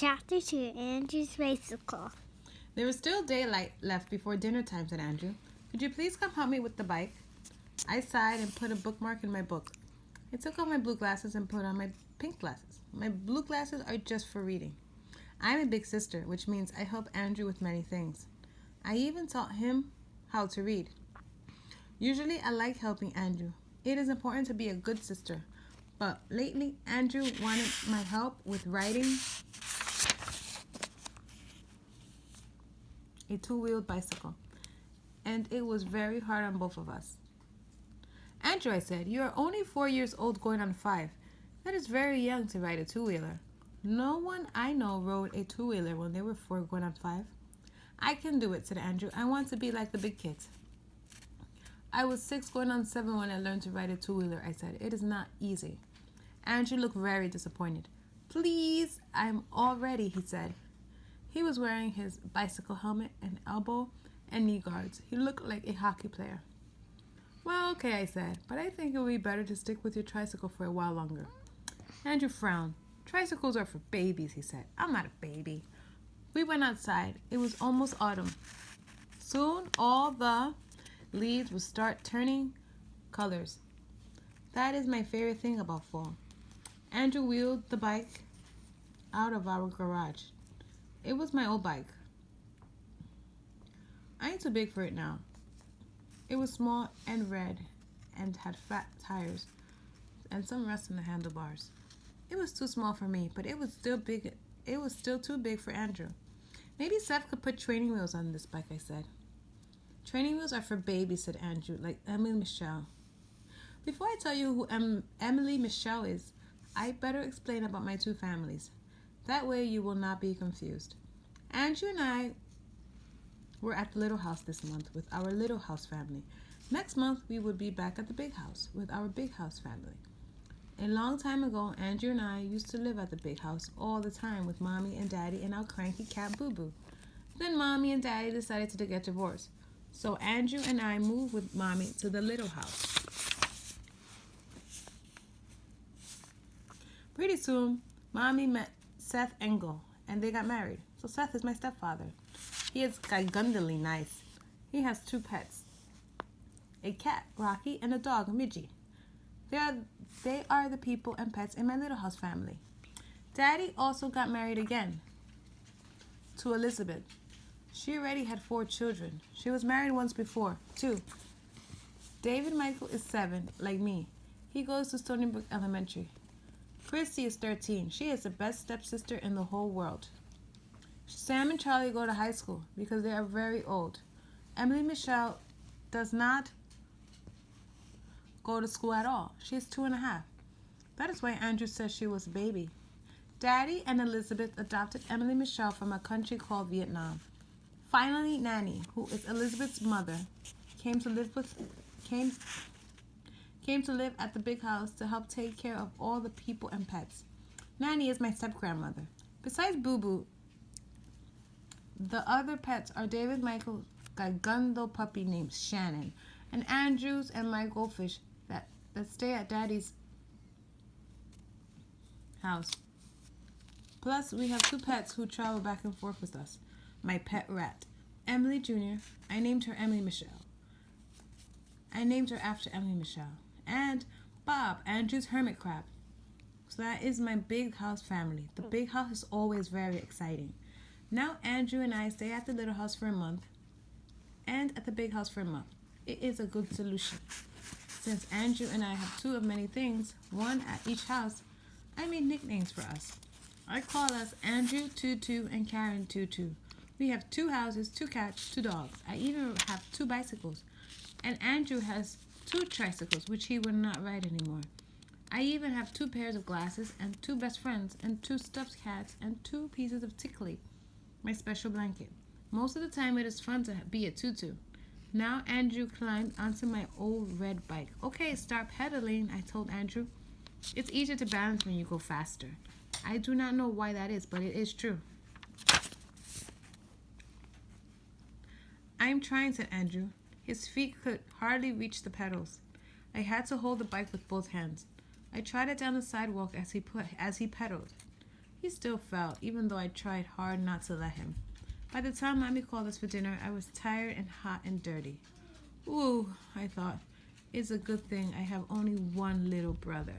Chapter 2, Andrew's Bicycle. There is still daylight left before dinner time, said Andrew. Could you please come help me with the bike? I sighed and put a bookmark in my book. I took off my blue glasses and put on my pink glasses. My blue glasses are just for reading. I'm a big sister, which means I help Andrew with many things. I even taught him how to read. Usually I like helping Andrew. It is important to be a good sister. But lately, Andrew wanted my help with riding a two-wheeled bicycle, and it was very hard on both of us. Andrew, I said, you are only 4 years old going on 5. That is very young to ride a two-wheeler. No one I know rode a two-wheeler when they were 4 going on 5. I can do it, said Andrew. I want to be like the big kids. I was 6 going on 7 when I learned to ride a two-wheeler, I said. It is not easy. Andrew looked very disappointed. Please, I'm all ready, he said. He was wearing his bicycle helmet and elbow and knee guards. He looked like a hockey player. Well, okay, I said, but I think it would be better to stick with your tricycle for a while longer. Andrew frowned. Tricycles are for babies, he said. I'm not a baby. We went outside. It was almost autumn. Soon all the leaves would start turning colors. That is my favorite thing about fall. Andrew wheeled the bike out of our garage. It was my old bike. I ain't too big for it now. It was small and red and had flat tires and some rust in the handlebars. It was too small for me, but it was still big. It was still too big for Andrew. Maybe Seth could put training wheels on this bike, I said. Training wheels are for babies, said Andrew, like Emily Michelle. Before I tell you who Emily Michelle is, I better explain about my two families. That way you will not be confused. Andrew and I were at the Little House this month with our Little House family. Next month we would be back at the Big House with our Big House family. A long time ago, Andrew and I used to live at the Big House all the time with Mommy and Daddy and our cranky cat Boo Boo. Then Mommy and Daddy decided to get divorced. So Andrew and I moved with Mommy to the Little House. Pretty soon, Mommy met Seth Engel, and they got married. So Seth is my stepfather. He is gigundally nice. He has 2 pets, a cat, Rocky, and a dog, Midgie. They are the people and pets in my Little House family. Daddy also got married again to Elizabeth. She already had 4 children. She was married once before, too. David Michael is 7, like me. He goes to Stony Brook Elementary. Christy is 13. She is the best stepsister in the whole world. Sam and Charlie go to high school because they are very old. Emily Michelle does not go to school at all. She is 2.5. That is why Andrew says she was a baby. Daddy and Elizabeth adopted Emily Michelle from a country called Vietnam. Finally, Nanny, who is Elizabeth's mother, came to live at the Big House to help take care of all the people and pets. Nanny is my step-grandmother. Besides Boo Boo, the other pets are David Michael's Gigundo puppy named Shannon, and Andrew's and my goldfish that stay at Daddy's house. Plus, we have 2 pets who travel back and forth with us. My pet rat, Emily Jr., I named her Emily Michelle. I named her after Emily Michelle. And Bob, Andrew's hermit crab. So that is my Big House family. The Big House is always very exciting. Now Andrew and I stay at the Little House for a month and at the Big House for a month. It is a good solution. Since Andrew and I have 2 of many things, one at each house, I made nicknames for us. I call us Andrew Tutu and Karen Tutu. We have 2 houses, 2 cats, 2 dogs. I even have 2 bicycles. And Andrew has 2 tricycles, which he will not ride anymore. I even have 2 pairs of glasses and 2 best friends and 2 stuffed cats and 2 pieces of tickly, my special blanket. Most of the time it is fun to be a tutu. Now Andrew climbed onto my old red bike. Okay, start pedaling, I told Andrew. It's easier to balance when you go faster. I do not know why that is, but it is true. I am trying, said Andrew. His feet could hardly reach the pedals. I had to hold the bike with both hands. I trotted down the sidewalk as he pedaled. He still fell, even though I tried hard not to let him. By the time Mommy called us for dinner, I was tired and hot and dirty. Ooh, I thought, it's a good thing I have only one little brother.